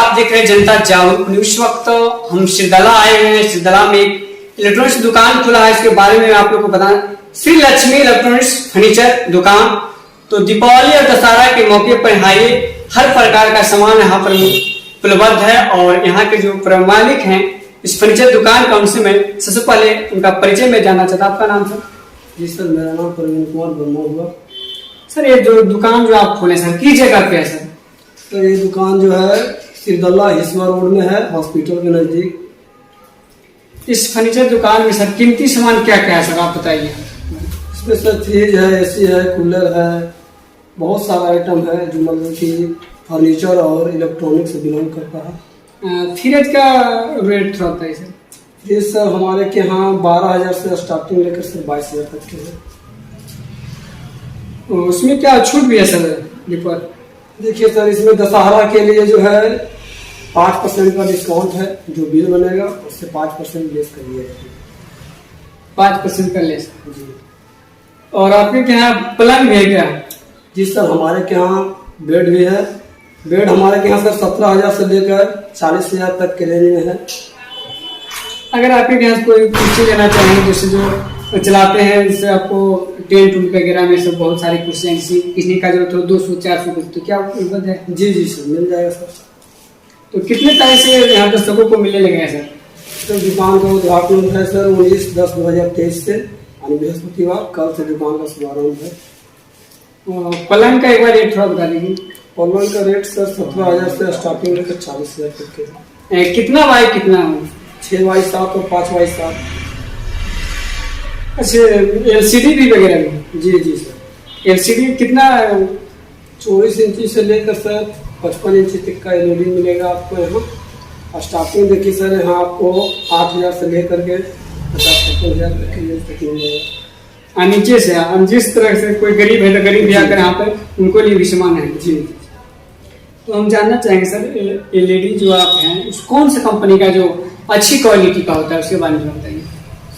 आप देख रहे हैं जनता जागरूक न्यूज। इस वक्त हम सिरदला आए हुए हैं। सिरदला में एक इलेक्ट्रॉनिक्स दुकान खुला है, इसके बारे में आप लोग को बताएं। श्री लक्ष्मी इलेक्ट्रॉनिक्स फर्नीचर दुकान। तो दीपावली और दशहरा के मौके पर यहाँ ये हर प्रकार का सामान यहाँ पर उपलब्ध है। और यहाँ के जो मालिक हैं इस फर्नीचर दुकान का, उनसे मैं सबसे पहले उनका परिचय में जानना चाहता। आपका नाम सर? जी सर, मेरा नाम प्रवीण कुमार ब्रह्मा हुआ। सर ये जो दुकान जो आप खोले सर, किस जगह पे है सर? तो ये दुकान जो है सिरदला हिस्वा रोड में है, हॉस्पिटल के नजदीक। इस फर्नीचर दुकान में सर कीमती सामान क्या क्या है सर, आप बताइए। इसमें सर फ्रिज है, एसी है, कूलर है, बहुत सारा आइटम है जो मतलब कि फर्नीचर और इलेक्ट्रॉनिक से बिलोंग करता है। फ्रिज का रेट थोड़ा बताइए सर। फ्रिज सर हमारे के यहाँ 12,000 से स्टार्टिंग लेकर सर 22,000 तक के है। उसमें क्या छूट भी है सर दीपक? देखिए सर, इसमें दशहरा के लिए जो है 5% का डिस्काउंट है। जो बिल बनेगा उससे 5% लेस करिएगा। 5% का लेस जी। और आपके यहाँ पलंग भी है क्या? जी सर, हमारे के यहाँ बेड भी है। बेड हमारे के यहाँ सर 17,000 से लेकर 40,000 तक के रेंज में है। अगर आपके यहाँ कोई कुर्सी लेना चाहें, जैसे जो चलाते हैं, जिससे आपको टेंट उंट वगैरह में सब बहुत सारी कुर्सियाँ किसी का जरूरत हो 200-400 कुछ, तो क्या उपलब्ध है? जी जी सर, मिल जाएगा सर। तो कितने तारीख से यहाँ दर्शकों को मिलने लगेगा सर? तो दुकान का उद्घाटन है सर 19/10/2023 से, यानी बृहस्पतिवार। कल से दुकान का शुभारंभ है। पलंग का एक बार रेट थोड़ा बता दीजिए। पलंग का रेट सर 17,000 से स्टार्टिंग लेकर 40,000 तक के। कितना बाई कितना हो? 6x7 और 5x7। अच्छा, LCD भी वगैरह भी? जी जी सर। LCD कितना? 24 इंची से लेकर सर 55 इंची तक का LED मिलेगा आपको यहाँ। स्टार्टिंग देखिए सर, यहाँ आपको 8,000 से लेकर के 50-55,000 तक के रेंज तक मिलेगा। नीचे से जिस तरह से कोई गरीब है तो गरीब भी आकर यहाँ पर उनको लिए भी सामान है। जी। तो हम जानना चाहेंगे सर, LED जो आप हैं उस कौन सा कंपनी का जो अच्छी क्वालिटी का होता है उसके बारे में बताइए।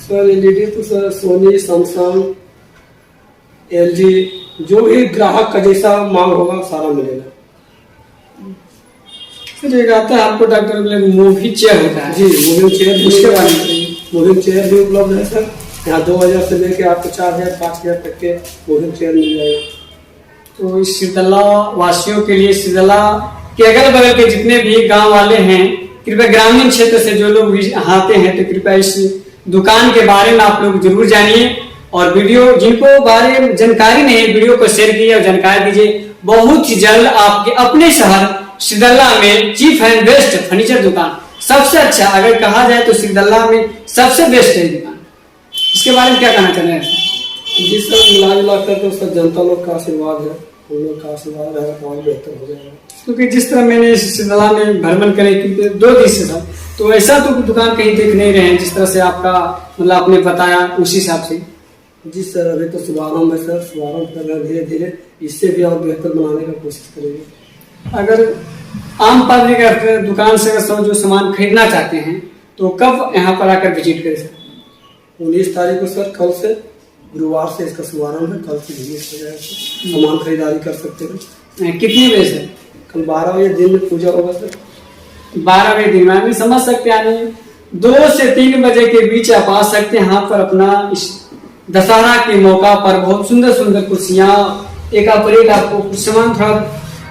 सर LED तो सर सोनी, सैमसंग, LG, जो भी ग्राहक का जैसा मांग होगा सारा मिलेगा। सर एक आता है आपको डॉक्टर मूवी चेयर होता है। जी, मूविंग चेयर, उसके बारे में बताइए। मूविंग चेयर भी उपलब्ध है सर। यहाँ 2,000 से लेके आपको 4,000-5,000 तक के मूविंग चेयर मिल जाएगा। तो इस सिरदला वासियों के लिए, सिरदला के अगल बगल के जितने भी गांव वाले हैं, कृपया ग्रामीण क्षेत्र से जो लोग आते हैं तो कृपया इस दुकान के बारे में आप लोग जरूर जानिए। और वीडियो जिनको बारे में जानकारी नहीं है, वीडियो को शेयर कीजिए और जानकारी दीजिए। बहुत ही जल्द आपके अपने शहर सिरदला में चीप एंड बेस्ट फर्नीचर दुकान, सबसे अच्छा अगर कहा जाए तो सिरदला में सबसे बेस्ट है दुकान। इसके बारे में क्या कहना चाह रहे हैं? जी सर, मिला कर तो सर जनता लोग का आशीर्वाद है, उन लोग का आशीर्वाद रहेगा और बेहतर हो जाएगा। क्योंकि जिस तरह मैंने सिरदला में भ्रमण करे क्योंकि 2 दिन से था, तो ऐसा तो दुकान कहीं देख नहीं रहे हैं जिस तरह से आपका मतलब आपने बताया उसी हिसाब से। जी सर, अभी तो शुभारंभ है सर, शुभारंभ कर रहे हैं धीरे धीरे, इससे भी और बेहतर बनाने का कोशिश करेंगे। अगर आम पब्लिक अगर दुकान से सब जो सामान खरीदना चाहते हैं तो कब यहाँ पर आकर विजिट करें सर? 19 तारीख को सर, कल से, गुरुवार से इसका शुभारंभ है। कल से विजिट हो जाएगा, सामान खरीदारी कर सकते हैं। कितने बजे सर? कल 12 बजे दिन में पूजा होगा सर। 12 बजे दिन में समझ सकते हैं, 2 से 3 बजे के बीच आप आ सकते हैं यहाँ पर। अपना इस दशहरा के मौका पर बहुत सुंदर सुंदर कुर्सियाँ, एक आपको कुछ सामान थोड़ा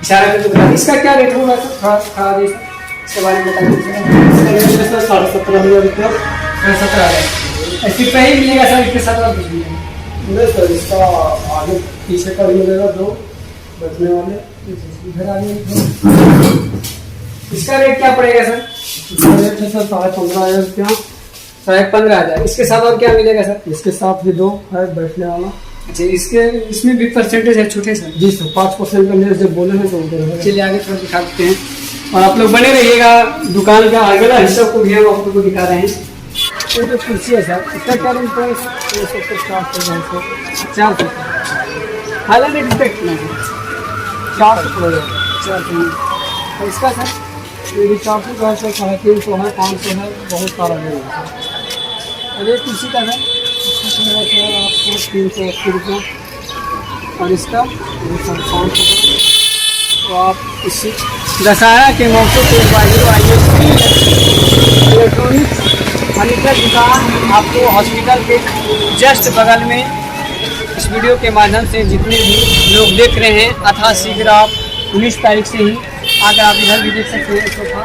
इशारा करके बता। इसका क्या रेट होगा सर? थोड़ा इसके बारे में बताइए। सर 17,500 रुपया। 17,000 ऐसी पे ही मिलेगा सर? इसके साथ और कुछ मिलेगा? नहीं सर, इसका आगे पीछे का मिलेगा 2 बैठने वाले। इधर आगे इसका रेट क्या पड़ेगा सर? रेट है सर 15,500 रुपया। 15,500। इसके साथ और क्या मिलेगा सर? इसके साथ भी 2 है बैठने वाला। अच्छा, इसमें भी परसेंटेज है छोटे सर? जी सर, 5% का मेरे जब बोले हैं तो उधर। चलिए आगे थोड़ा दिखा देते हैं और आप लोग बने रहिएगा। दुकान का अगला हिस्सा को भी हम आपको दिखा रहे हैं। ये जो कुर्सी है सर, इसका क्या रेंज पड़ेगा? 400। हाईलाइट डिफेक्ट नहीं है, 400 पड़ेगा। 400। और इसका सर? ये भी 400 का है सर, 350 है, 500 है, बहुत सारा है। और ये कुर्सी का सर? इसका सर आपको 380 रुपया। और इसका? 500। तो आप दशहरा के मौके पर बाइक आइए इलेक्ट्रॉनिक्स फर्नीचर दुकान आपको हॉस्पिटल के जस्ट बगल में। इस वीडियो के माध्यम से जितने भी लोग देख रहे हैं अथा शीघ्र आप 19 तारीख से ही आकर आप इधर भी देख सकते हैं। सोफा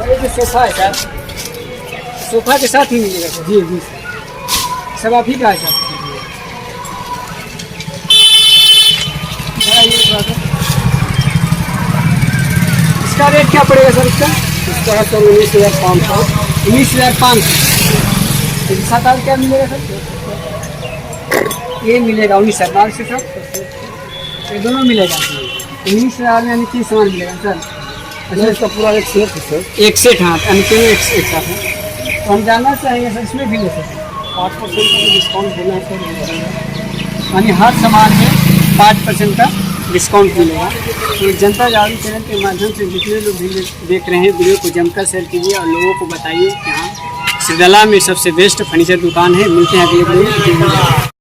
ये जो सोफा है सर, सोफा के साथ ही मिलेगा सर। जी जी सब आप ही का है सर। इसका रेट क्या पड़ेगा सर? इसका सर 19,500। 19,500। इसके साथ और क्या मिलेगा सर? ये मिलेगा 19,000 से सर, ये दोनों मिलेगा 19,000 में। यानी 30 सामान मिलेगा सर। अच्छा इसका पूरा एक सेट है सर। एक सेट, हाँ यानी तीनों एक साथ है। तो हम जानना चाहेंगे सर इसमें भी ले सकते हैं 5% का डिस्काउंट देना है सर। यानी हर सामान में 5% का डिस्काउंट मिलेगा। तो जनता जागरूक चैनल के माध्यम से जितने लोग भी देख रहे हैं वीडियो को जमकर शेयर कीजिए और लोगों को बताइए कि हाँ सिरदला में सबसे बेस्ट फर्नीचर दुकान है। मिलते हैं अगले वीडियो में।